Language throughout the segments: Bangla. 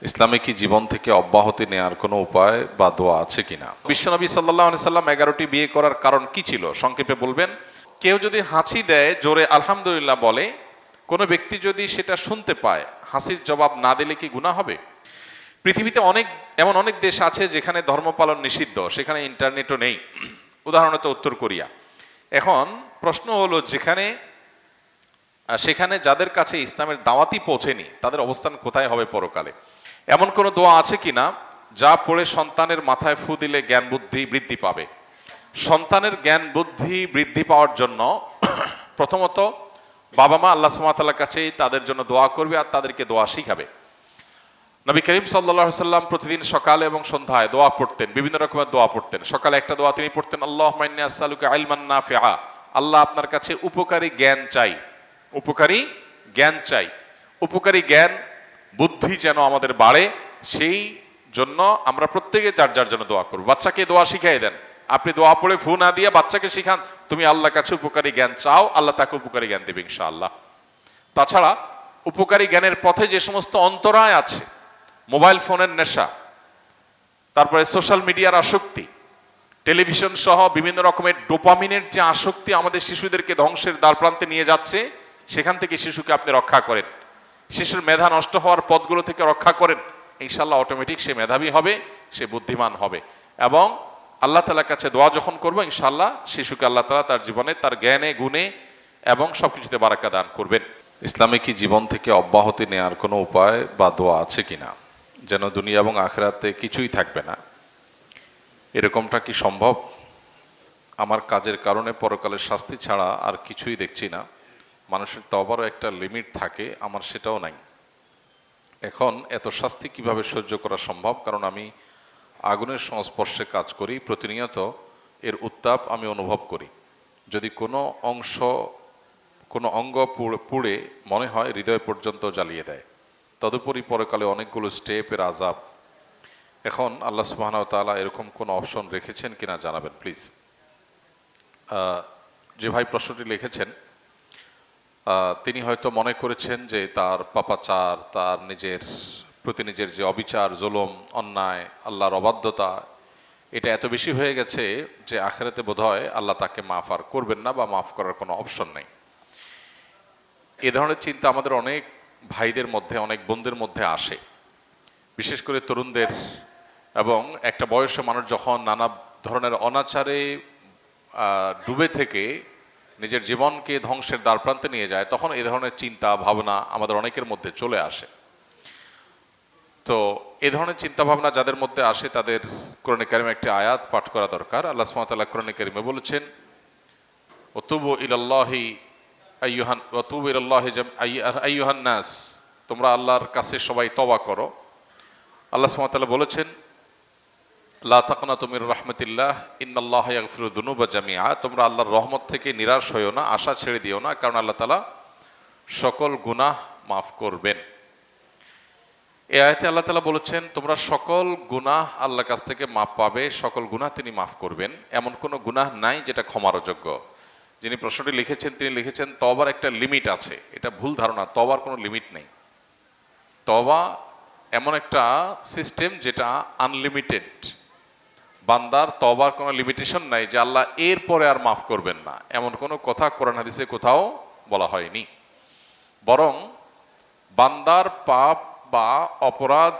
ইসলামে কি জীবন থেকে অব্যাহতি নেয়ার কোনো উপায় বা দোয়া আছে কিনা? বিশ্বনবী সাল্লাল্লাহু আলাইহি সাল্লাম 11টি বিয়ে করার কারণ কি ছিল সংক্ষেপে বলবেন। কেউ যদি হাঁচি দেয়, জোরে আলহামদুলিল্লাহ বলে, কোনো ব্যক্তি যদি সেটা শুনতে পায়, হাসির জবাব না দিলে কি গুনাহ হবে? পৃথিবীতে এমন অনেক দেশ আছে যেখানে ধর্ম পালন নিষিদ্ধ, সেখানে ইন্টারনেটও নেই। উদাহরণত উত্তর কোরিয়া। এখন প্রশ্ন হলো, সেখানে যাদের কাছে ইসলামের দাওয়াতই পৌঁছেনি তাদের অবস্থান কোথায় হবে পরকালে? এমন কোন দোয়া আছে কিনা যা পড়ে সন্তানের মাথায় ফু দিলে জ্ঞান বুদ্ধি বৃদ্ধি পাবে? সন্তানের জ্ঞান বুদ্ধি বৃদ্ধি পাওয়ার জন্য প্রথমত বাবা মা আল্লাহ সুবহানাহু ওয়া তাআলার কাছেই তাদের জন্য দোয়া করবে আর তাদেরকে দোয়া শিখাবে। নবী করিম সাল্লাল্লাহু আলাইহি সাল্লাম প্রতিদিন সকালে এবং সন্ধ্যায় দোয়া পড়তেন, বিভিন্ন রকমের দোয়া পড়তেন। সকালে একটা দোয়া তিনি পড়তেন, আল্লাহুম্মা ইন্নী আসআলুকা ইলমান নাফিআ, আল্লাহ আপনার কাছে উপকারী জ্ঞান চাই, উপকারী জ্ঞান চাই। উপকারী জ্ঞান বুদ্ধি যেন আমাদের বাড়ে, সেই জন্য আমরা প্রত্যেকে যার যার জন্য দোয়া করব। বাচ্চাকে দোয়া শিখিয়ে দেন, আপনি দোয়া পড়ে ফু না দিয়ে বাচ্চাকে শিখান তুমি আল্লাহর কাছে উপকারী জ্ঞান চাও, আল্লাহ তাকে উপকারী জ্ঞান দেবে ইনশাআল্লাহ। তাছাড়া উপকারী জ্ঞানের পথে যে সমস্ত অন্তরায় আছে, মোবাইল ফোনের নেশা, তারপরে সোশ্যাল মিডিয়ার আসক্তি, টেলিভিশন সহ বিভিন্ন রকমের ডোপামিনের যে আসক্তি আমাদের শিশুদেরকে ধ্বংসের দ্বারপ্রান্তে নিয়ে যাচ্ছে, সেখান থেকে শিশুকে আপনি রক্ষা করেন, শিশুর মেধা নষ্ট হওয়ার পথগুলো থেকে রক্ষা করেন, ইনশাআল্লাহ অটোমেটিক সে মেধাবী হবে, সে বুদ্ধিমান হবে। এবং আল্লাহ তাআলার কাছে দোয়া যখন করবো, ইনশাআল্লাহ শিশুকে আল্লাহ তাআলা তার জীবনে তার জ্ঞানে গুণে এবং সবকিছুতে বারাকা দান করবেন। ইসলামে কি জীবন থেকে অব্যাহতি নেয়ার কোনো উপায় বা দোয়া আছে কিনা, যেন দুনিয়া এবং আখিরাতে কিছুই থাকবে না? এরকমটা কি সম্ভব? আমার কাজের কারণে পরকালের শাস্তি ছাড়া আর কিছুই দেখছি না। মানুষের তওবারও একটা লিমিট থাকে, আমার সেটাও নাই। এখন এত শাস্তি কিভাবে সহ্য করা সম্ভব? কারণ আমি আগুনের সংস্পর্শে কাজ করি, প্রতিনিয়ত এর উত্তাপ আমি অনুভব করি। যদি কোনো অঙ্গ পুড়ে মনে হয় হৃদয় পর্যন্ত জ্বালিয়ে দেয়। তদুপরি পরকালে অনেকগুলো স্টেপের আযাব। এখন আল্লাহ সুবহানাহু ওয়া তাআলা এরকম কোনো অপশন রেখেছেন কিনা জানাবেন প্লিজ। যে ভাই প্রশ্নটি লিখেছেন, তিনি হয়তো মনে করেছেন যে তার পাপাচার, তার নিজের যে অবিচার, জুলুম, অন্যায়, আল্লাহর অবাধ্যতা, এটা এত বেশি হয়ে গেছে যে আখিরাতে বোধহয় আল্লাহ তাকে মাফ আর করবেন না বা মাফ করার কোনো অপশন নেই। এ ধরনের চিন্তা আমাদের অনেক ভাইদের মধ্যে, অনেক বোনদের মধ্যে আসে, বিশেষ করে তরুণদের। এবং একটা বয়সে মানুষ যখন নানা ধরনের অনাচারে ডুবে থেকে নিজের জীবনকে ধ্বংসের দ্বারপ্রান্তে নিয়ে যায়, তখন এই ধরনের চিন্তা ভাবনা আমাদের অনেকের মধ্যে চলে আসে। তো এই ধরনের চিন্তা ভাবনা যাদের মধ্যে আসে তাদের কোরআনে কারিমে একটি আয়াত পাঠ করা দরকার। আল্লাহ সুবহানাহু ওয়া তাআলা কোরআনে কারিমে বলেছেন, ওয়াতুবু ইলাল্লাহি আইয়ুহান নাস, তোমরা আল্লাহর কাছে সবাই তওবা করো। আল্লাহ সুবহানাহু ওয়া তাআলা বলেছেন, লা তাকনাতু মির রাহমাতিল্লাহ ইন্নাল্লাহা ইয়াগফিরু যুনুবা জামিআ, তোমরা আল্লাহর রহমত থেকে নিরাশ হইও না, আশা ছেড়ে দিও না, কারণ আল্লাহ তাআলা সকল গুনাহ মাফ করবেন। এই আয়াতে আল্লাহ তাআলা বলেছেন তোমরা সকল গুনাহ আল্লাহর কাছ থেকে মাফ পাবে, সকল গুনাহ তিনি মাফ করবেন। এমন কোনো গুনাহ নাই যেটা ক্ষমার অযোগ্য। যিনি প্রশ্নটি লিখেছেন তিনি লিখেছেন তওবার একটা লিমিট আছে। এটা ভুল ধারণা, তওবার কোনো লিমিট নেই। তওবা এমন একটা সিস্টেম যেটা আনলিমিটেড। বান্দার তওবার কোনো লিমিটেশন নাই যে আল্লাহ এর পরে আর মাফ করবেন না, এমন কোনো কথা কোরআন হাদিসে কোথাও বলা হয়নি। বরং বান্দার পাপ বা অপরাধ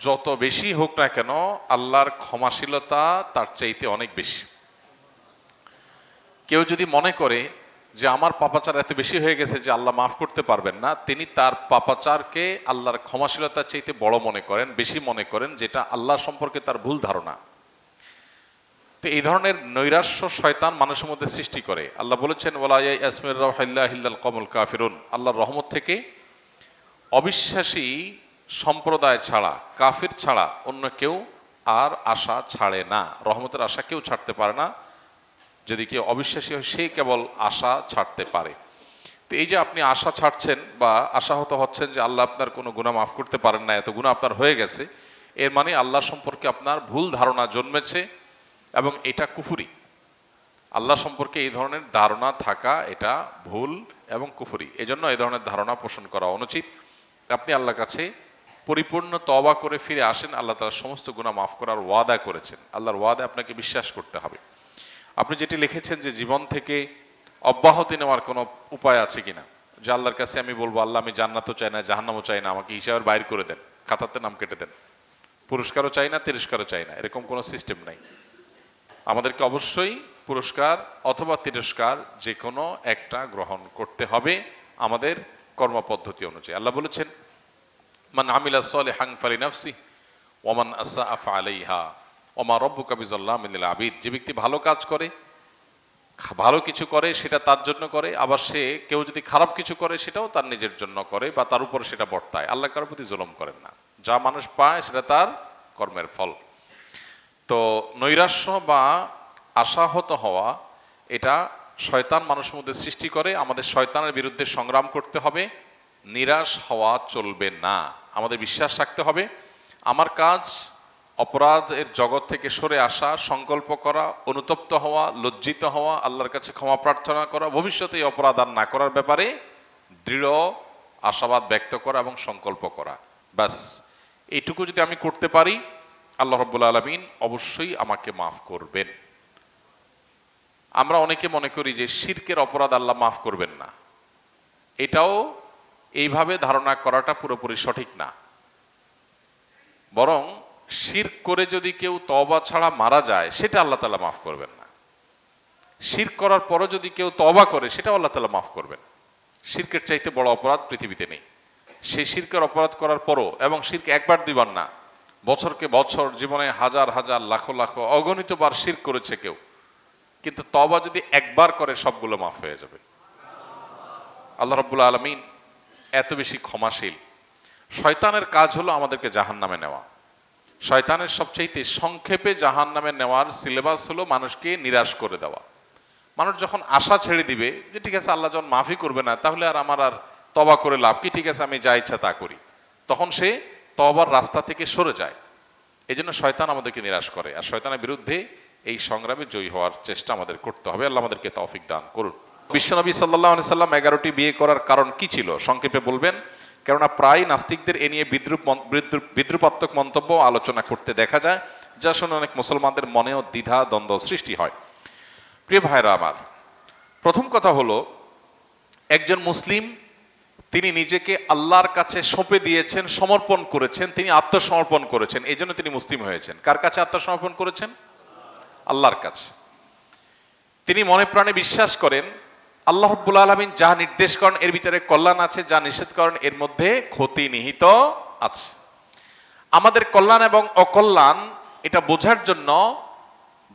যত বেশি হোক না কেন, আল্লাহর ক্ষমাশীলতা তার চাইতে অনেক বেশি। কেউ যদি মনে করে যে আমার পাপাচার এত বেশি হয়ে গেছে যে আল্লাহ মাফ করতে পারবেন না, তিনি তার পাপাচারকে আল্লাহর ক্ষমাশীলতার চাইতে বড় মনে করেন, বেশি মনে করেন, যেটা আল্লাহ সম্পর্কে তার ভুল ধারণা। তো এই ধরনের নৈরাশ্য শয়তান মানুষের মধ্যে সৃষ্টি করে। আল্লাহ বলেছেন, ওয়ালা ইয়াসমির রাহিল্লাহ ইল্লাল কওমুল কাফিরুন, আল্লাহর রহমত থেকে অবিশ্বাসী সম্প্রদায় ছাড়া, কাফির ছাড়া অন্য কেউ আর আশা ছাড়ে না। রহমতের আশা কেউ ছাড়তে পারে না। যদি কেউ অবিশ্বাসী হয় সে কেবল আশা ছাড়তে পারে। তো এই যে আপনি আশা ছাড়ছেন বা আশাহত হচ্ছেন যে আল্লাহ আপনার কোনো গুনাহ মাফ করতে পারেন না, এত গুনাহ আপনার হয়ে গেছে, এর মানে আল্লাহ সম্পর্কে আপনার ভুল ধারণা জন্মেছে এবং এটা কুফরি। আল্লাহ সম্পর্কে এই ধরনের ধারণা থাকা এটা ভুল এবং কুফরি। এজন্য এই ধরনের ধারণা পোষণ করা অনুচিত। আপনি আল্লাহর কাছে পরিপূর্ণ তওবা করে ফিরে আসেন, আল্লাহ তাআলা সমস্ত গুনাহ মাফ করার ওয়াদা করেছেন। আল্লাহর ওয়াদা আপনাকে বিশ্বাস করতে হবে। আপনি যেটি লিখেছেন যে জীবন থেকে অব্যাহতি নেওয়ার কোনো উপায় আছে কিনা, যে আল্লাহর কাছে আমি বলবো আল্লাহ আমি জান্নাতও চাই না, জাহান্নামও চাই না, আমাকে হিসাবের বাইর করে দেন, খাতাতে নাম কেটে দেন, পুরস্কারও চাই না, তিরস্কারও চাই না, এরকম কোনো সিস্টেম নাই। আমাদেরকে অবশ্যই পুরস্কার অথবা তিরস্কার যে কোনো একটা গ্রহণ করতে হবে আমাদের কর্মপদ্ধতি অনুযায়ী। আল্লাহ বলেছেন, মান আমিলা সালিহান ফালিনাফসি ওয়া মান আসআ ফাআলাইহা ওয়া মা রাব্বুকা বিযাল্লামিন লিল আবিদ। যে ব্যক্তি ভালো কাজ করে, ভালো কিছু করে, সেটা তার জন্য করে, আবার সে কেউ যদি খারাপ কিছু করে সেটাও তার নিজের জন্য করে বা তার উপর সেটা বর্তায়। আল্লাহ কারোর প্রতি জুলুম করেন না, যা মানুষ পায় সেটা তার কর্মের ফল। তো নৈরাশ্য বা আশাহত হওয়া এটা শয়তান মানুষের মধ্যে সৃষ্টি করে। আমাদের শয়তানের বিরুদ্ধে সংগ্রাম করতে হবে, নিরাশ হওয়া চলবে না। আমাদের বিশ্বাস রাখতে হবে আমার কাজ অপরাধের জগৎ থেকে সরে আসা, সংকল্প করা, অনুতপ্ত হওয়া, লজ্জিত হওয়া, আল্লাহর কাছে ক্ষমা প্রার্থনা করা, ভবিষ্যতে এই অপরাধ আর না করার ব্যাপারে দৃঢ় আশাবাদ ব্যক্ত করা এবং সংকল্প করা। ব্যাস এইটুকু যদি আমি করতে পারি, আল্লাহ রাব্বুল আলামিন অবশ্যই আমাকে মাফ করবেন। আমরা অনেকে মনে করি যে শিরকের অপরাধ আল্লাহ মাফ করবেন না, এটাও এইভাবে ধারণা করাটা পুরোপুরি সঠিক না। বরং শিরক করে যদি কেউ তওবা ছাড়া মারা যায় সেটা আল্লাহ তাআলা মাফ করবেন না। শিরক করার পরও যদি কেউ তওবা করে সেটাও আল্লাহ তাআলা মাফ করবেন। শিরকের চাইতে বড় অপরাধ পৃথিবীতে নেই। সেই শিরকের অপরাধ করার পরও, এবং শিরক একবার দুইবার না, বছরকে বছর, জীবনে হাজার হাজার লাখো লাখো অগণিত বার শিরক করেছে কেউ, কিন্তু তওবা যদি একবার করে সবগুলো মাফ হয়ে যাবে। আল্লাহ রাব্বুল আলামিন এত বেশি ক্ষমাশীল। শয়তানের কাজ হলো আমাদেরকে জাহান্নামে নেওয়া। শয়তানের সবচাইতে সংক্ষেপে জাহান্নামে নেওয়ার সিলেবাস হলো মানুষকে নিরাশ করে দেওয়া। মানুষ যখন আশা ছেড়ে দিবে যে ঠিক আছে আল্লাহ যখন মাফই করবে না, তাহলে আর আমার আর তওবা করে লাভ কি, ঠিক আছে আমি যা ইচ্ছা তা করি, তখন সে তওবার রাস্তা থেকে সরে যায়। এই জন্য শয়তান আমাদেরকে নিরাশ করে, আর শয়তানের বিরুদ্ধে এই সংগ্রামে জয়ী হওয়ার চেষ্টা আমাদের করতে হবে। আল্লাহ আমাদেরকে তৌফিক দান করুন। বিশ্বনবী সাল্লাল্লাহু আলাইহি সাল্লাম 11টি বিয়ে করার কারণ কি ছিল সংক্ষেপে বলবেন, কেননা প্রায় নাস্তিকদের এ নিয়ে বিদ্রুপাত্মক মন্তব্য আলোচনা করতে দেখা যায়, যা শুনে অনেক মুসলমানদের মনেও দ্বিধা দ্বন্দ্ব সৃষ্টি হয়। প্রিয় ভাইরা আমার, প্রথম কথা হলো একজন মুসলিম তিনি নিজেকে আল্লাহর কাছে সঁপে দিয়েছেন, সমর্পণ করেছেন, তিনি আত্মসমর্পণ করেছেন, এই জন্য তিনি মুসলিম হয়েছেন। কার কাছে আত্মসমর্পণ করেছেন? আল্লাহর কাছে। তিনি মনে প্রাণে বিশ্বাস করেন আল্লাহ রাব্বুল আলামিন যা নির্দেশ করেন এর ভিতরে কল্যাণ আছে, যা নিষেধ করেন এর মধ্যে ক্ষতি নিহিত আছে। আমাদের কল্যাণ এবং অকল্যাণ এটা বোঝার জন্য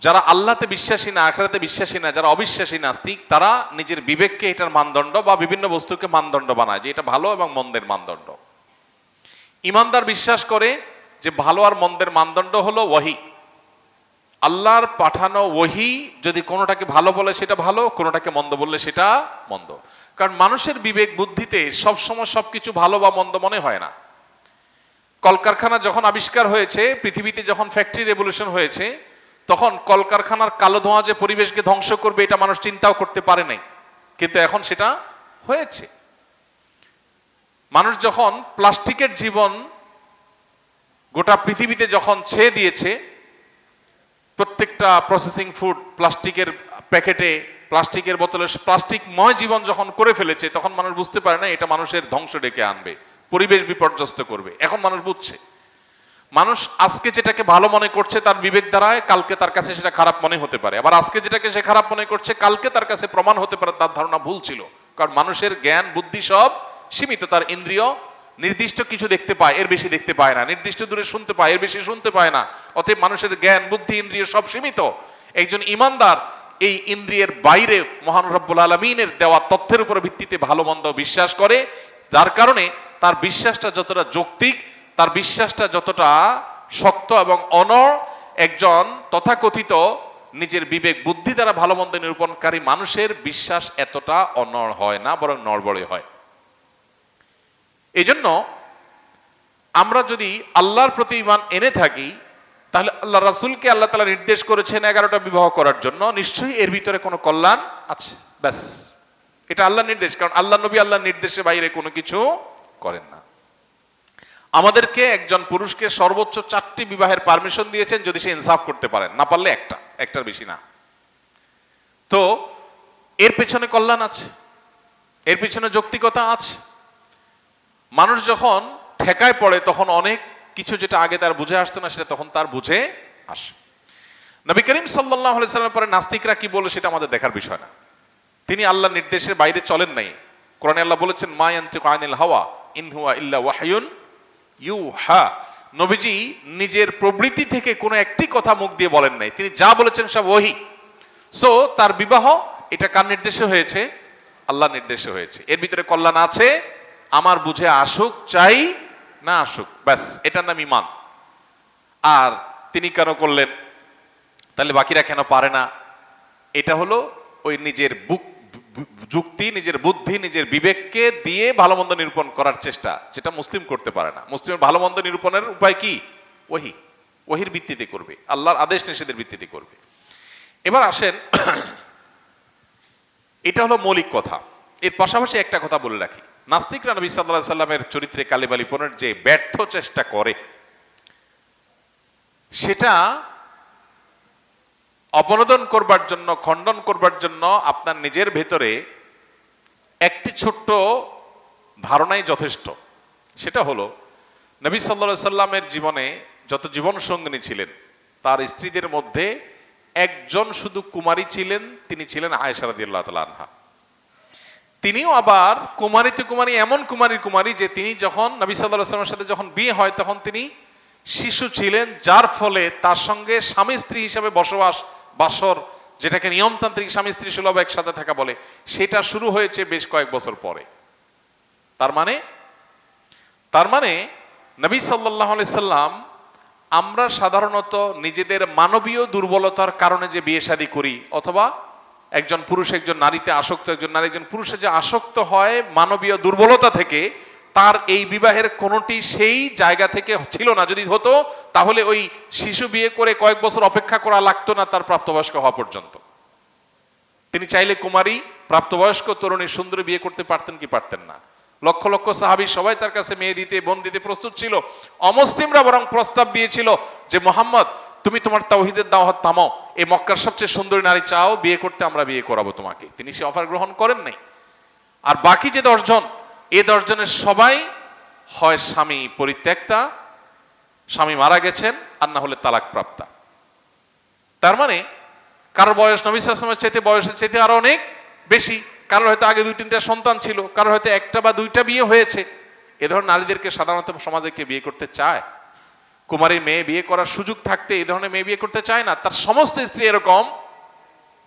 যারা আল্লাহতে বিশ্বাসী না, আখিরাতে বিশ্বাসী না, যারা অবিশ্বাসী নাস্তিক, তারা নিজের বিবেককে এটার মানদণ্ড বা বিভিন্ন বস্তুকে মানদণ্ড বানায় যে এটা ভালো এবং মন্দের মানদণ্ড। ঈমানদার বিশ্বাস করে যে ভালো আর মন্দের মানদণ্ড হলো ওয়াহি। আল্লাহর পাঠানো ওয়াহি যদি কোনোটাকে ভালো বলে সেটা ভালো, কোনোটাকে মন্দ বললে সেটা মন্দ। কারণ মানুষের বিবেক বুদ্ধিতে সবসময় সবকিছু ভালো বা মন্দ মনে হয় না। কলকারখানা যখন আবিষ্কার হয়েছে, পৃথিবীতে যখন ফ্যাক্টরি রেভলিউশন হয়েছে, তখন কলকারখানার কালো ধোঁয়া যে পরিবেশকে ধ্বংস করবে এটা মানুষ চিন্তাও করতে পারে নাই, কিন্তু এখন সেটা হয়েছে। মানুষ যখন প্লাস্টিকের জীবন গোটা পৃথিবীতে যখন ছেয়ে দিয়েছে, প্রত্যেকটা প্রসেসিং ফুড প্লাস্টিকের প্যাকেটে, প্লাস্টিকের বোতলে প্লাস্টিকময় জীবন যখন করে ফেলেছে, তখন মানুষ বুঝতে পারে না এটা মানুষের ধ্বংস ডেকে আনবে, পরিবেশ বিপর্যস্ত করবে। এখন মানুষ বুঝছে। মানুষ আজকে যেটাকে ভালো মনে করছে তার বিবেক দ্বারায়, কালকে তার কাছে সেটা খারাপ মনে হতে পারে। আবার আজকে যেটাকে সে খারাপ মনে করছে, কালকে তার কাছে প্রমাণ হতে পারে তার ধারণা ভুল ছিল। কারণ মানুষের জ্ঞান বুদ্ধি সব সীমিত। তার ইন্দ্রিয় নির্দিষ্ট কিছু দেখতে পায়, এর বেশি দেখতে পায় না। নির্দিষ্ট দূরে শুনতে পায়, এর বেশি শুনতে পায় না। অতএব মানুষের জ্ঞান বুদ্ধি ইন্দ্রিয় সব সীমিত। একজন ঈমানদার এই ইন্দ্রিয়ের বাইরে মহান রব্বুল আলামিনের দেওয়া তথ্যের উপর ভিত্তিতে ভালো মন্দ বিশ্বাস করে, যার কারণে তার বিশ্বাসটা যতটা যৌক্তিক, তার বিশ্বাসটা যতটা শক্ত এবং অনড়, একজন তথাকথিত নিজের বিবেক বুদ্ধি দ্বারা ভালো মন্দ নিরূপণকারী মানুষের বিশ্বাস এতটা অনড় হয় না, বরং নড়বড়ে হয়। এই জন্য আমরা যদি আল্লাহর প্রতি ঈমান এনে থাকি, তাহলে আল্লাহ রাসূলকে আল্লাহ তাআলা নির্দেশ করেছেন 11টা বিবাহ করার জন্য, নিশ্চয়ই এর ভিতরে কোনো কল্যাণ আছে। ব্যাস, এটা আল্লাহর নির্দেশ। কারণ আল্লাহ নবী আল্লাহর নির্দেশের বাইরে কোনো কিছু করেন না। আমাদেরকে একজন পুরুষকে সর্বোচ্চ 4টি বিবাহের পারমিশন দিয়েছেন যদি সে ইনসাফ করতে পারেন, না পারলে একটার বেশি না। তো এর পেছনে কল্যাণ আছে, এর পেছনে যৌক্তিকতা আছে। মানুষ যখন ঠেকায় পড়ে তখন অনেক কিছু যেটা আগে তার বুঝে আসতো না সেটা তখন তার বুঝে আসে। নবী করিম সাল্লাল্লাহু আলাইহি সাল্লামের পরে নাস্তিকরা কি বলে সেটা আমাদের দেখার বিষয় না। তিনি আল্লাহর নির্দেশের বাইরে চলেন নাই। কোরআনে আল্লাহ বলেছেন মা ইয়ানতিকু আনিল হাওয়া ইন হুয়া ইল্লা ওয়াহয়ুন ইউহা। নবীজি নিজের প্রবৃত্তি থেকে কোনো একটি কথা মুখ দিয়ে বলেন নাই, তিনি যা বলেছেন সব ওহী। সো তার বিবাহ এটা কার নির্দেশে হয়েছে? আল্লাহর নির্দেশে হয়েছে। এর ভিতরে কল্যাণ আছে, আমার বুঝে আসুক চাই না আসুক, ব্যাস এটার নাম ঈমান। আর তিনি কেন করলেন, তাহলে বাকিরা কেন পারে না? এটা হলো ওই নিজের যুক্তি, নিজের বুদ্ধি, নিজের বিবেককে দিয়ে ভালো মন্দ নিরূপণ করার চেষ্টা, যেটা মুসলিম করতে পারে না। মুসলিমের ভালো মন্দ নিরূপণের উপায় কি? ওহী, ওহীর ভিত্তিতে করবে, আল্লাহর আদেশ নিষেধের ভিত্তিতে করবে। এবার আসেন, এটা হলো মৌলিক কথা। এর পাশাপাশি একটা কথা বলে রাখি, নাস্তিকরা নবী সাল্লাল্লাহু আলাইহি সাল্লামের চরিত্রে কালিমা লিপনের যে ব্যর্থ চেষ্টা করে, সেটা অপনোদন করবার জন্য, খণ্ডন করবার জন্য আপনার নিজের ভেতরে একটি ছোট্ট ধারণাই যথেষ্ট। সেটা হলো নবী সাল্লাল্লাহু আলাইহি সাল্লামের জীবনে যত জীবন সঙ্গিনী ছিলেন, তার স্ত্রীদের মধ্যে একজন শুধু কুমারী ছিলেন, তিনি ছিলেন আয়েশা রাদিয়াল্লাহু তাআলা আনহা। তিনিও আবার কুমারীতে কুমারী, এমন কুমারী যে তিনি যখন নবী সাল্লাল্লাহু আলাইহি সাল্লামের সাথে যখন বিয়ে হয় তখন তিনি শিশু ছিলেন, যার ফলে তার সঙ্গে স্বামী স্ত্রী হিসাবে বসবাস, বাসর, যেটাকে নিয়মতান্ত্রিক স্বামী স্ত্রী সুলভ একসাথে থাকা বলে, সেটা শুরু হয়েছে বেশ কয়েক বছর পরে। তার মানে নবী সাল্লাল্লাহু আলাইহি সাল্লাম, আমরা সাধারণত নিজেদের মানবীয় দুর্বলতার কারণে যে বিয়ে শাদী করি, অথবা একজন পুরুষ একজন নারীতে আসক্ত, একজন নারী একজন পুরুষে যে আসক্ত হয় মানবীয় দুর্বলতা থেকে, তার এই বিবাহের কোনোটি সেই জায়গা থেকে ছিল না। যদি হতো তাহলে ওই শিশু বিয়ে করে কয়েক বছর অপেক্ষা করা লাগতো না তার প্রাপ্তবয়স্ক হওয়া পর্যন্ত। তিনি চাইলে কুমারী প্রাপ্তবয়স্ক তরুণী সুন্দরী বিয়ে করতে পারতেন কি পারতেন না? লক্ষ লক্ষ সাহাবী সবাই তার কাছে মেয়ে দিতে, বোন দিতে প্রস্তুত ছিল। অমুসলিমরা বরং প্রস্তাব দিয়েছিল যে মোহাম্মদ, তুমি তোমার তাওহীদের দাওয়াত থামাও, এই মক্কার সবচেয়ে সুন্দরী নারী চাও বিয়ে করতে, আমরা বিয়ে করাবো তোমাকে। তিনি সে অফার গ্রহণ করেন নাই। আর বাকি যে 10 জন, এই 10 জনের সবাই হয় স্বামী পরিত্যক্তা, স্বামী মারা গেছেন, আর না হলে তালাক প্রাপ্তা। তার মানে কারোর বয়স নবী সাল্লাল্লাহু আলাইহি ওয়াসাল্লামের চাইতে, বয়সের চাইতে আরো অনেক বেশি। কারোর হয়তো আগে 2-3টা সন্তান ছিল, কারোর হয়তো 1টা বা 2টা বিয়ে হয়েছে। এ ধরনের নারীদেরকে সাধারণত সমাজে কে বিয়ে করতে চায়? কুমারী মেয়ে বিয়ে করার সুযোগ থাকতে এই ধরনের মেয়ে বিয়ে করতে চায় না। তার সমস্ত স্ত্রী এরকম,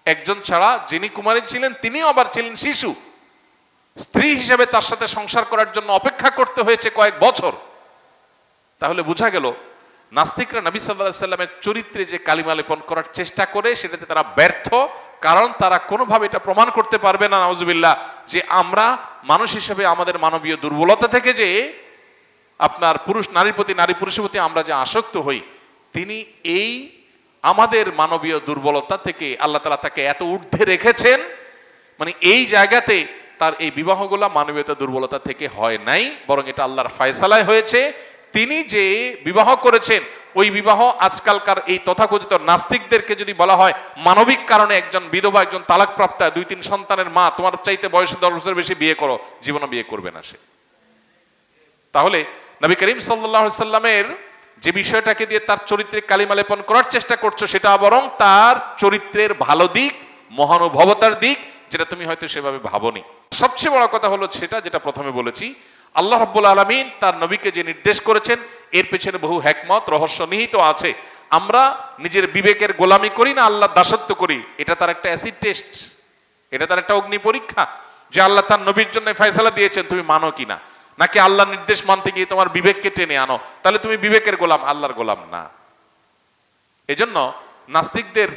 একজন ছাড়া যিনি কুমারী ছিলেন তিনিও আবার ছিলেন শিশু। স্ত্রী হিসেবে তার সাথে সংসার করার জন্য অপেক্ষা করতে হয়েছে কয়েক বছর। তাহলে বোঝা গেল নাস্তিকরা নবী সাল্লাল্লাহু আলাইহি সাল্লামের চরিত্রে যে কালিমা লেপন করার চেষ্টা করে সেটাতে তারা ব্যর্থ, কারণ তারা কোনোভাবে এটা প্রমাণ করতে পারবে না, নাউজুবিল্লাহ, যে আমরা মানুষ হিসেবে আমাদের মানবীয় দুর্বলতা থেকে যে আপনার পুরুষ নারীর প্রতি, নারী পুরুষের প্রতি আমরা যে আসক্ত হই, তিনি এই আমাদের মানবীয় দুর্বলতা থেকে আল্লাহ তাআলা তাকে এত ঊর্ধ্বে রেখেছেন, মানে এই জায়গাতে তার এই বিবাহগুলা মানবীয়তা দুর্বলতা থেকে হয় নাই, বরং এটা আল্লাহর ফয়সালায় হয়েছে। তিনি যে বিবাহ করেছেন ওই বিবাহ আজকালকার এই তথাকথিত নাস্তিকদেরকে যদি বলা হয় মানবিক কারণে একজন বিধবা, একজন তালাকপ্রাপ্তা, 2-3 সন্তানের মা, তোমার চাইতে বয়সে 10 বছর বেশি বিয়ে করো, জীবনে বিয়ে করবে না সে। তাহলে নবী করিম সাল্লাল্লাহু আলাইহি সাল্লামের যে বিষয়টাকে দিয়ে তার চরিত্রে কালিমা লেপন করার চেষ্টা করছো, সেটা বরং তার চরিত্রের ভালো দিক, মহানুভবতার দিক, যেটা তুমি হয়তো সেভাবে ভাবনি। সবচেয়ে বড় কথা হলো সেটা যেটা প্রথমে বলেছি, আল্লাহ রাব্বুল আলামিন তার নবীকে যে নির্দেশ করেছেন এর পেছনে বহু হিকমত, রহস্য নিহিত আছে। আমরা নিজের বিবেকের গোলামি করি না, আল্লাহর দাসত্ব করি। এটা তার একটা অ্যাসিড টেস্ট, এটা তার একটা অগ্নি পরীক্ষা, যে আল্লাহ তার নবীর জন্য ফয়সালা দিয়েছেন, তুমি মানো কিনা। নাকি আল্লাহর নির্দেশ মানতে গিয়ে তোমার বিবেককে টেনে আনো, তাহলে তুমি বিবেকের গোলাম, আল্লাহর গোলাম না। এজন্য নাস্তিকদের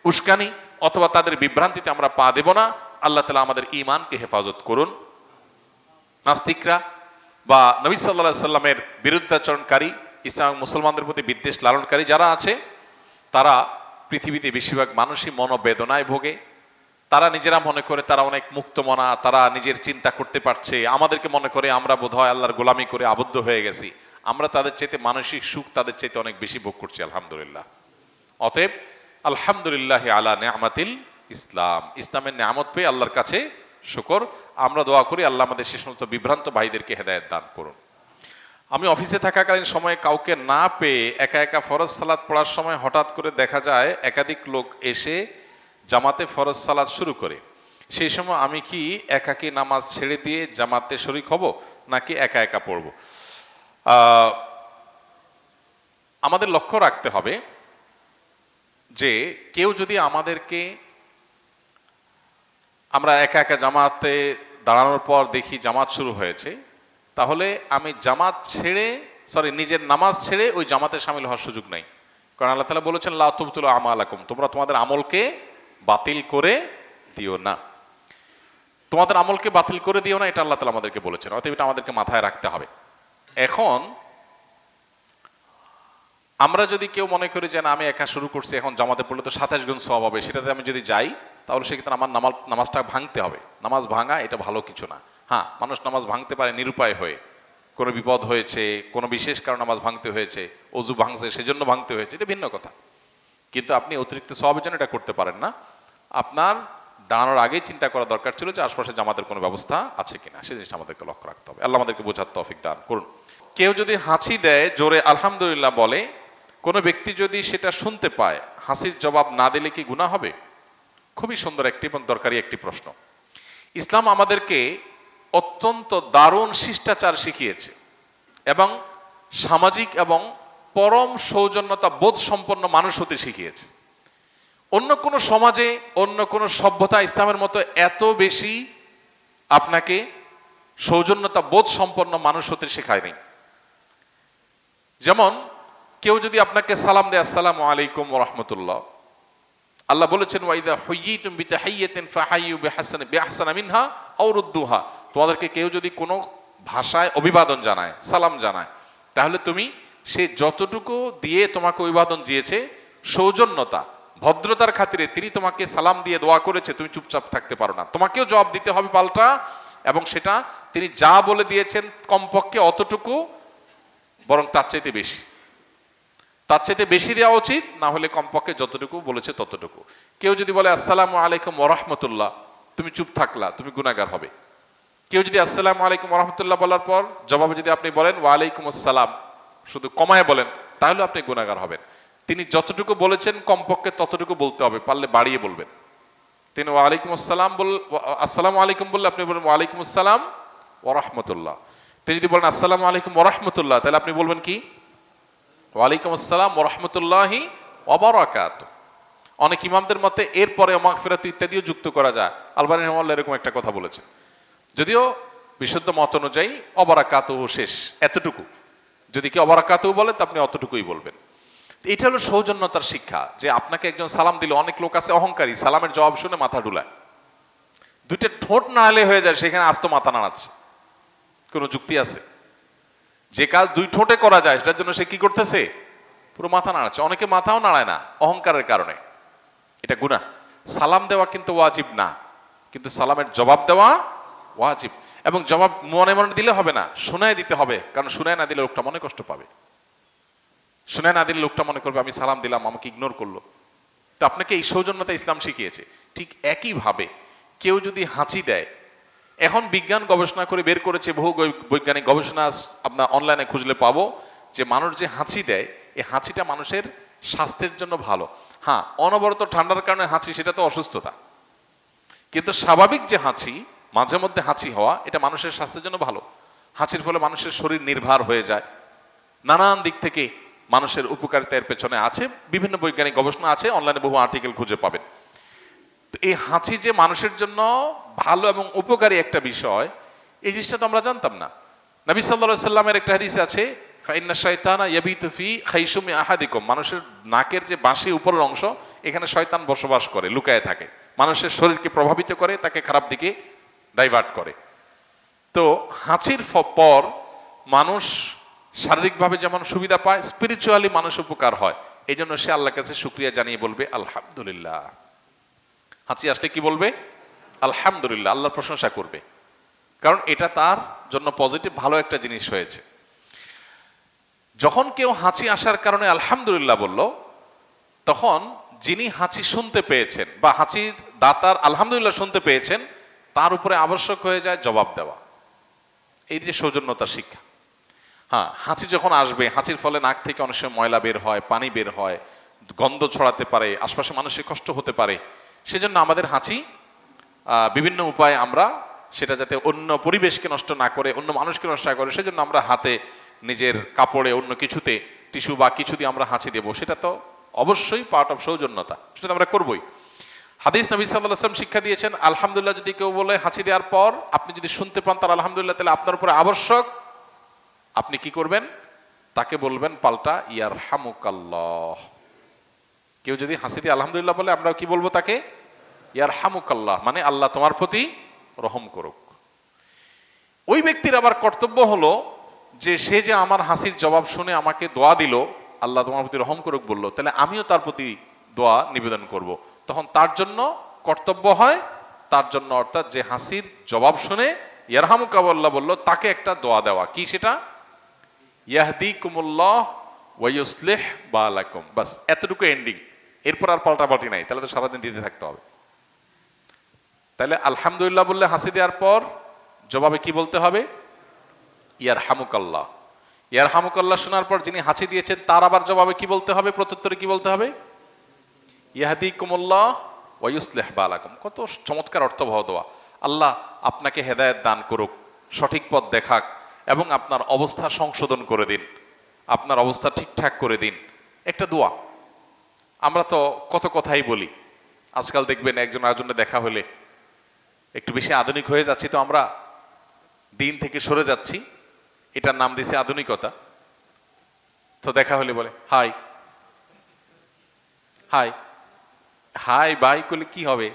উস্কানি অথবা তাদের বিভ্রান্তিতে আমরা পা দেব না। আল্লাহ তাআলা আমাদের ঈমানকে হেফাজত করুন। নাস্তিকরা বা নবী সাল্লাল্লাহু আলাইহি সাল্লামের বিরুদ্ধাচরণকারী, ইসলাম মুসলমানদের প্রতি বিদ্বেষ লালনকারী যারা আছে, তারা পৃথিবীতে বেশিরভাগ মানুষই মনোবেদনায় ভোগে। তারা নিজেরা মনে করে তারা অনেক মুক্তমনা, তারা নিজের চিন্তা করতে পারছে। আমাদেরকে মনে করে আমরা বোধহয় আল্লাহর গোলামি করে আবদ্ধ হয়ে গেছি। আমরা তাদের চাইতে মানসিক সুখ তাদের চাইতে অনেক বেশি ভোগ করছি আলহামদুলিল্লাহ। অতএব আলহামদুলিল্লাহ আলা নিয়ামাতিল ইসলাম, ইসলামের নিয়ামত পেয়ে আল্লাহর কাছে শুকর। আমরা দোয়া করি আল্লাহ আমাদের সে সমস্ত বিভ্রান্ত ভাইদেরকে হেদায়েত দান করুন। আমি অফিসে থাকাকালীন সময়ে কাউকে না পেয়ে একা একা ফরজ সালাত পড়ার সময় হঠাৎ করে দেখা যায় একাধিক লোক এসে জামাতে ফরজ সালাত শুরু করে। সেই সময় আমি কি একাকী নামাজ ছেড়ে দিয়ে জামাতে শরীক হব নাকি একা একা পড়ব? আমাদের লক্ষ্য রাখতে হবে যে কেউ যদি আমাদেরকে, আমরা একা একা জামাতে দাঁড়ানোর পর দেখি জামাত শুরু হয়েছে, তাহলে আমি জামাত ছেড়ে নিজের নামাজ ছেড়ে ওই জামাতে শামিল হওয়ার সুযোগ নাই। কারণ আল্লাহ তাআলা বলেছেন লা তুবতিলু আমালাকুম, তোমরা তোমাদের আমলকে বাতিল করে দিও না, তোমাদের আমলকে বাতিল করে দিও না, এটা আল্লাহ তাআলা আমাদেরকে বলেছেন। অতএব এটা আমাদেরকে মাথায় রাখতে হবে। এখন আমরা যদি কেউ মনে করি যে না আমি একা শুরু করছি, এখন জামাতে পড়লে তো 27 গুণ সওয়াব হবে, সেটাতে আমি যদি যাই তাহলে সেক্ষেত্রে আমার নামাজটা ভাঙতে হবে। নামাজ ভাঙা এটা ভালো কিছু না। হ্যাঁ, মানুষ নামাজ ভাঙতে পারে নিরুপায় হয়ে, কোনো বিপদ হয়েছে, কোনো বিশেষ কারণে নামাজ ভাঙতে হয়েছে, অজু ভাঙছে সেজন্য ভাঙতে হয়েছে, এটা ভিন্ন কথা। কিন্তু আপনি অতিরিক্ত সওয়াবের জন্য এটা করতে পারেন না। আপনার দাঁড়ানোর আগেই চিন্তা করা দরকার ছিল যে আশপাশে জামাতের কোনো ব্যবস্থা আছে কিনা, সেই জিনিসটা আমাদেরকে লক্ষ্য রাখতে হবে। আল্লাহ আমাদেরকে বোঝার তৌফিক দান করুন। কেউ যদি হাঁচি দেয়, জোরে আলহামদুলিল্লাহ বলে, কোনো ব্যক্তি যদি সেটা শুনতে পায়, হাসির জবাব না দিলে কি গুনাহ হবে? খুবই সুন্দর একটি এবং দরকারি একটি প্রশ্ন। ইসলাম আমাদেরকে অত্যন্ত দারুণ শিষ্টাচার শিখিয়েছে এবং সামাজিক এবং পরম সৌজন্যতা বোধ সম্পন্ন মানুষ হতে শিখিয়েছে। অন্য কোনো সমাজে, অন্য কোনো সভ্যতা ইসলামের মতো এত বেশি আপনাকে সৌজন্যতা বোধ সম্পন্ন মানুষ হতে শেখায়নি। যেমন কেউ যদি আপনাকে সালাম দেয় আসসালামু আলাইকুম ওয়া রাহমাতুল্লাহ, আল্লাহ বলেছেন ওয়াইদা হুয়্যিতুম বিতাহিয়্যাতিন ফাহাইয়ু বিআহসানা মিনহা আও রুদ্দুহা, তোমাদেরকে কেউ যদি কোনো ভাষায় অভিবাদন জানায়, সালাম জানায়, তাহলে তুমি সে যতটুকু দিয়ে তোমাকে অভিবাদন দিয়েছে, সৌজন্যতা ভদ্রতার খাতিরে তিনি তোমাকে সালাম দিয়ে দোয়া করেছে, তুমি চুপচাপ থাকতে পারো না, তোমাকেও জবাব দিতে হবে পাল্টা। এবং সেটা তিনি যা বলে দিয়েছেন কমপক্ষে অতটুকু, বরং তার চাইতে বেশি, তার চাইতে বেশি দেওয়া উচিত, না হলে কমপক্ষে যতটুকু বলেছে ততটুকু। কেউ যদি বলে আসসালামু আলাইকুম ওয়া রাহমাতুল্লাহ, তুমি চুপ থাকলা, তুমি গুনাহগার হবে। কেউ যদি আসসালামু আলাইকুম ওয়া রাহমাতুল্লাহ বলার পর জবাবে যদি আপনি বলেন ওয়া আলাইকুম আসসালাম, শুধু কমায় বলেন, তাহলে আপনি গুনাহগার হবেন। তিনি যতটুকু বলেছেন কমপক্ষে ততটুকু বলতে হবে, পারলে বাড়িয়ে বলবেন। তিনি ওয়া আলাইকুম আসসালাম আসসালামু আলাইকুম বললে আপনি বলবেন ওয়া আলাইকুম আসসালাম ওয়া রাহমাতুল্লাহ। তিনি যদি বলেন আসসালামু আলাইকুম ওয়া রাহমাতুল্লাহ, তাহলে আপনি বলবেন কি ওয়া আলাইকুম আসসালাম ওয়া রাহমাতুল্লাহি ওয়া বারাকাতুহু। অনেক ইমামদের মতে এরপরে মাগফিরাত ইত্যাদিও যুক্ত করা যায়। আলবানী রাহিমাহুল্লাহ এরকম একটা কথা বলেছেন, যদিও বিশুদ্ধ মত অনুযায়ী অবারাকাতুহু শেষ, এতটুকু। যদি কি অবারাকাতুহু বলে তো আপনি অতটুকুই বলবেন। এটা হলো সৌজন্যতার শিক্ষা, যে আপনাকে একজন সালাম দিল, অনেক লোক আছে অহংকারী, সালামের জবাব শুনে মাথা ডুলায়, দুইটা ঠোঁট নাড়ালে হয়ে যায়, সেখানে আস্ত মাথা নাড়াচ্ছে। কোনো যুক্তি আছে? যে কাজ দুই ঠোঁটে করা যায় সেটার জন্য সে কি করতেছে? পুরো মাথা নাড়াচ্ছে। অনেকে মাথাও নাড়ায় না অহংকারের কারণে, এটা গুনাহ। সালাম দেওয়া কিন্তু ওয়াজিব না, কিন্তু সালামের জবাব দেওয়া ওয়াজিব। এবং জবাব মনে মনে দিলে হবে না, শুনায় দিতে হবে, কারণ শুনায় না দিলে লোকটা মনে কষ্ট পাবে। শুনায় না দিলে লোকটা মনে করবে আমি সালাম দিলাম, আমাকে ইগনোর করলো। তো আপনাকে এই সৌজন্যতা ইসলাম শিখিয়েছে। ঠিক একইভাবে কেউ যদি হাঁচি দেয়, এখন বিজ্ঞান গবেষণা করে বের করেছে, বহু বৈজ্ঞানিক গবেষণা আপনার অনলাইনে খুঁজলে পাবো, যে মানুষ যে হাঁচি দেয়, এই হাঁচিটা মানুষের স্বাস্থ্যের জন্য ভালো। হ্যাঁ, অনবরত ঠান্ডার কারণে হাঁচি, সেটা তো অসুস্থতা, কিন্তু স্বাভাবিক যে হাঁচি, মাঝে মধ্যে হাঁচি হওয়া, এটা মানুষের স্বাস্থ্যের জন্য ভালো। হাঁচির ফলে মানুষের শরীর নির্ভর হয়ে যায়, নানান দিক থেকে মানুষের উপকারিতার পেছনে আছে, বিভিন্ন বৈজ্ঞানিক গবেষণা আছে, অনলাইনে বহু আর্টিকেল খুঁজে পাবেন। এই হাঁচি যে মানুষের জন্য ভালো এবং উপকারী একটা বিষয়, এই জিনিসটা তো আমরা জানতাম না। নবী সাল্লাল্লাহু আলাইহি সাল্লামের একটা হাদিস আছে, ফাইন্না শাইতানা ইয়াবিতু ফি খাইশুমি আহাদিকুম, মানুষের নাকের যে বাঁশি উপরের অংশ, এখানে শয়তান বসবাস করে, লুকায়ে থাকে, মানুষের শরীরকে প্রভাবিত করে, তাকে খারাপ দিকে ডাইভার্ট করে। তো হাঁচির পর মানুষ শারীরিকভাবে যেমন সুবিধা পায়, স্পিরিচুয়ালি মানুষ উপকার হয়। এই জন্য সে আল্লাহর কাছে শুকরিয়া জানিয়ে বলবে আলহামদুলিল্লাহ। হাঁচি আসলে কি বলবে? আলহামদুলিল্লাহ, আল্লাহর প্রশংসা করবে, কারণ এটা তার জন্য পজিটিভ ভালো একটা জিনিস হয়েছে। যখন কেউ হাঁচি আসার কারণে আলহামদুলিল্লাহ বলল, তখন যিনি হাঁচি শুনতে পেয়েছেন বা হাঁচির দাতার আলহামদুলিল্লাহ শুনতে পেয়েছেন, তার উপরে আবশ্যক হয়ে যায় জবাব দেওয়া। এই যে সৌজন্যতার শিক্ষা। হ্যাঁ, হাঁচি যখন আসবে, হাঁচির ফলে নাক থেকে অনেক সময় ময়লা বের হয়, পানি বের হয়, গন্ধ ছড়াতে পারে, আশপাশে মানুষের কষ্ট হতে পারে। সেজন্য আমাদের হাঁচি বিভিন্ন উপায়ে আমরা সেটা যাতে অন্য পরিবেশকে নষ্ট না করে, অন্য মানুষকে নষ্ট না করে, সেজন্য আমরা হাতে, নিজের কাপড়ে, অন্য কিছুতে টিস্যু বা কিছু দিয়ে আমরা হাঁচি দেবো। সেটা তো অবশ্যই পার্ট অফ সৌজন্যতা, সেটা আমরা করবই। হাদিস নবী সাল্লাল্লাহু আলাইহি ওয়াসাল্লাম শিক্ষা দিয়েছেন, আলহামদুলিল্লাহ যদি কেউ বলে হাঁচি দেওয়ার পর আপনি যদি শুনতে পান তার আলহামদুলিল্লাহ, তাহলে আপনার উপরে আবশ্যক আপনি কি করবেন? তাকে বলবেন পাল্টা ইয়ারহামুকাল্লাহ। কেউ যদি হাসি দিয়ে আলহামদুলিল্লাহ বলে, আমরা কি বলবো তাকে? ইয়ারহামুকাল্লাহ, মানে আল্লাহ তোমার প্রতি রহম করুক। ওই ব্যক্তির আবার কর্তব্য হলো যে সে যে আমার হাসির জবাব শুনে আমাকে দোয়া দিল, আল্লাহ তোমার প্রতি রহম করুক বললো, তাহলে আমিও তার প্রতি দোয়া নিবেদন করব। তখন তার জন্য কর্তব্য হয়, তার জন্য অর্থাৎ যে হাসির জবাব শুনে ইয়ারহামুকাল্লাহ বললো, তাকে একটা দোয়া দেওয়া। কি সেটা? ইয়াহদিকুমুল্লাহ ওয়া ইউসলিহ বালাকুম। বাস এতটুকু এন্ডিং, এরপর আর পাল্টাপাল্টি নাই, তাহলে তো সারাদিন দিতে থাকতে হবে। তাহলে আলহামদুলিল্লাহ বললে হাসি দেওয়ার পর জবাবে কি বলতে হবে? ইয়ারহামুকাল্লাহ। ইয়ারহামুকাল্লাহ শোনার পর যিনি হাসি দিয়েছেন তার আবার জবাবে কি বলতে হবে? প্রত্যুত্তরে কি বলতে হবে? ইয়াহদিকুমুল্লাহ ওয়া ইউসলিহ বালাকুম। কত চমৎকার অর্থবহ দোয়া। আল্লাহ আপনাকে হেদায়েত দান করুক, সঠিক পথ দেখাক, এবং আপনার অবস্থা সংশোধন করে দিন, আপনার অবস্থা ঠিকঠাক করে দিন। একটা দোয়া। আমরা তো কত কথাই বলি, আজকাল দেখবেন একজন আরেকজনের দেখা হলে একটু বেশি আধুনিক হয়ে যাচ্ছি, তো আমরা দিন থেকে সরে যাচ্ছি, এটার নাম দিয়েছে আধুনিকতা। তো দেখা হলে বলে হাই হাই হাই বাই করলে কি হবে?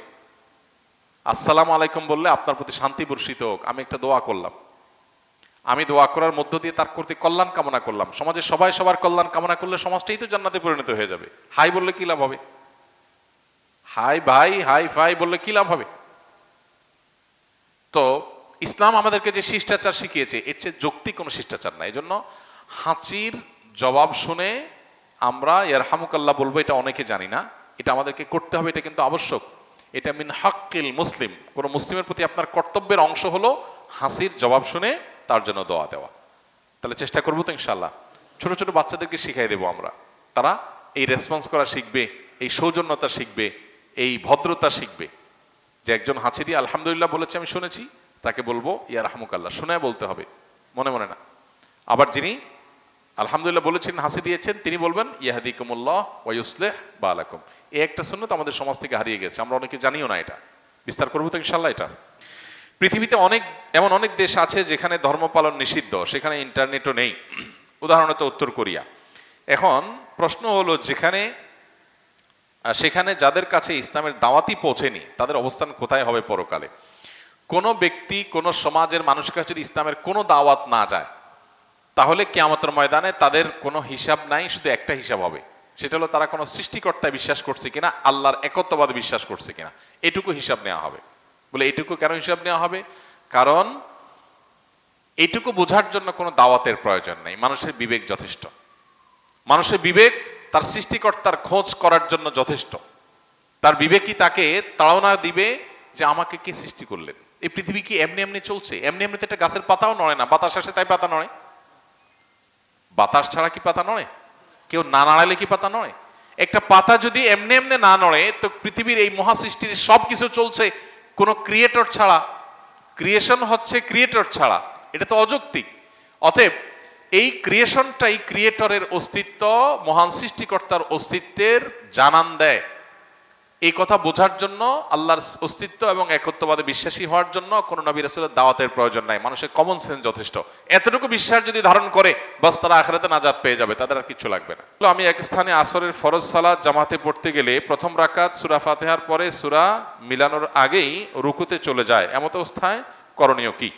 আসসালামু আলাইকুম বললে আপনার প্রতি শান্তি বর্ষিত হোক, আমি একটা দোয়া করলাম। আমি দোয়া করার মধ্য দিয়ে তার প্রতি কল্যাণ কামনা করলাম। সমাজে সবাই সবার কল্যাণ কামনা করলে সমাজটাই তো জান্নাতে পরিণত হয়ে যাবে। হাই বললে কি লাভ হবে? হাই ভাই, হাই ফাই বললে কি লাভ হবে? তো ইসলাম আমাদেরকে যে শিষ্টাচার শিখিয়েছে, এর চেয়ে যৌক্তিক কোনো শিষ্টাচার নাই। এই জন্য হাঁচির জবাব শুনে আমরা ইয়ারহামুকাল্লাহ বলবো, এটা অনেকে জানি না, এটা আমাদেরকে করতে হবে, এটা কিন্তু আবশ্যক। এটা মিন হাক্কিল মুসলিম, কোন মুসলিমের প্রতি আপনার কর্তব্যের অংশ হলো হাসির জবাব শুনে তার জন্য দোয়া দেওয়া। তাহলে চেষ্টা করবো তো ইনশাল্লাহ। ছোট ছোট বাচ্চাদেরকে শিখাই দেবো আমরা, তারা এই রেসপন্স করা শিখবে, এই সৌজন্যতা শিখবে, এই ভদ্রতা শিখবে। যে একজন হাঁচি দিয়ে আলহামদুলিল্লাহ বলেছে আমি শুনেছি, তাকে বলবো ইয়ারহামুকাল্লাহ, শুনে বলতে হবে, মনে মনে না। আবার যিনি আলহামদুলিল্লাহ বলেছেন, হাসি দিয়েছেন, তিনি বলবেন ইয়াহদিকুমুল্লাহ ওয়া ইউসলিহ বালাকুম। এই একটা সুন্নাত আমাদের সমাজ থেকে হারিয়ে গেছে, আমরা অনেকে জানিও না। এটা বিস্তার করবো তো ইনশাল্লাহ। এটা পৃথিবীতে এমন অনেক দেশ আছে যেখানে ধর্ম পালন নিষিদ্ধ, সেখানে ইন্টারনেটও নেই। উদাহরণত উত্তর কোরিয়া। এখন প্রশ্ন হলো, সেখানে যাদের কাছে ইসলামের দাওয়াতই পৌঁছেনি, তাদের অবস্থান কোথায় হবে পরকালে? কোনো ব্যক্তি, কোনো সমাজের মানুষের কাছে যদি ইসলামের কোনো দাওয়াত না যায়, তাহলে কিয়ামতের ময়দানে তাদের কোনো হিসাব নাই, শুধু একটা হিসাব হবে। সেটা হলো তারা কোনো সৃষ্টিকর্তায় বিশ্বাস করছে কিনা, আল্লাহর একত্ববাদ বিশ্বাস করছে কিনা, এটুকু হিসাব নেওয়া হবে। বলে এটুকু কেন হিসাব নেওয়া হবে? কারণ এইটুকু বোঝার জন্য কোনো দাওয়াতের প্রয়োজন নেই, মানুষের বিবেক যথেষ্ট। মানুষের বিবেক তার সৃষ্টিকর্তার খোঁজ করার জন্য যথেষ্ট। তার বিবেকই তাকে তাড়না দিবে যে আমাকে কে সৃষ্টি করলেন। এই পৃথিবী কি এমনি এমনি চলছে? এমনি এমনিতে একটা গাছের পাতাও নড়ে না, বাতাস আসে তাই পাতা নড়ে। বাতাস ছাড়া কি পাতা নড়ে? কেউ না নাড়ালে কি পাতা নড়ে? একটা পাতা যদি এমনি এমনি না নড়ে, তো পৃথিবীর এই মহাসৃষ্টির সবকিছু চলছে কোন ক্রিয়েটর ছাড়া। ক্রিয়েশন হচ্ছে ক্রিয়েটর ছাড়া, এটা তো অযৌক্তিক। অতএব এই ক্রিয়েশনটাই ক্রিয়েটরের অস্তিত্ব, মহান সৃষ্টিকর্তার অস্তিত্বের জানান দেয়। এই কথা বোঝার জন্য, আল্লাহর অস্তিত্ব এবং একত্ববাদে বিশ্বাসী হওয়ার জন্য কোন নবী রাসূলের দাওয়াতের প্রয়োজন নাই, মানুষের কমন সেন্স যথেষ্ট। এতটুকু বিশ্বাস যদি ধারণ করে, বাস তারা আখিরাতে নাজাত পেয়ে যাবে, তাদের আর কিছু লাগবে না। আমি এক স্থানে আসরের ফরজ সালাত জামাতে পড়তে গেলে প্রথম রাকাত সূরা ফাতিহার পরে সূরা মিলানোর আগেই রুকুতে চলে যায়, এমত অবস্থায় করণীয় কি?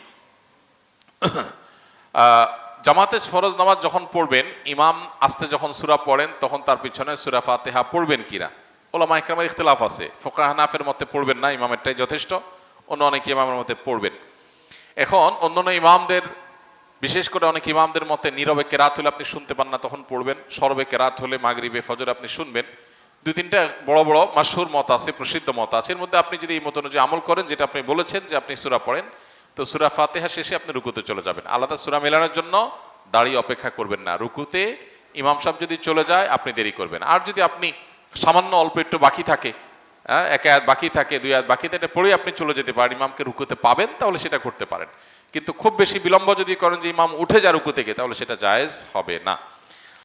জামাতে ফরজ নামাজ যখন পড়বেন, ইমাম আস্তে যখন সূরা পড়েন, তখন তার পিছনে সূরা ফাতিহা পড়বেন কিনা ওলামা ইকরামের ইখতিলাফ আছে। ফুকাহা হানাফির মতে পড়বেন না, ইমামেরটাই যথেষ্ট। অন্য অনেক ইমামের মতে পড়বেন। এখন অন্যান্য ইমামদের বিশেষ করে অনেক ইমামদের মতে নীরবে কেরাত হলে আপনি শুনতে পান না, তখন পড়বেন। সরবে কেরাত হলে মাগরিবে ফজরে আপনি শুনবেন। দুই তিনটা বড় বড় মাশহুর মত আছে, প্রসিদ্ধ মত আছে। এর মধ্যে আপনি যদি এই মত অনুযায়ী আমল করেন, যেটা আপনি বলেছেন যে আপনি সূরা পড়েন, তো সূরা ফাতিহা শেষে আপনি রুকুতে চলে যাবেন। আলাদা সূরা মেলানোর জন্য দাঁড়িয়ে অপেক্ষা করবেন না। রুকুতে ইমাম সাহেব যদি চলে যায় আপনি দেরি করবেন। আর যদি আপনি সামান্য অল্প একটু বাকি থাকে, এক আয়াত বাকি থাকে, দুই আয়াত বাকি থাকে, পড়ে আপনি চলে যেতে পারেন, ইমামকে রুকুতে পাবেন, তাহলে সেটা করতে পারেন। কিন্তু খুব বেশি বিলম্ব যদি করেন যে ইমাম উঠে যায় রুকু থেকে, তাহলে সেটা জায়েজ হবে না।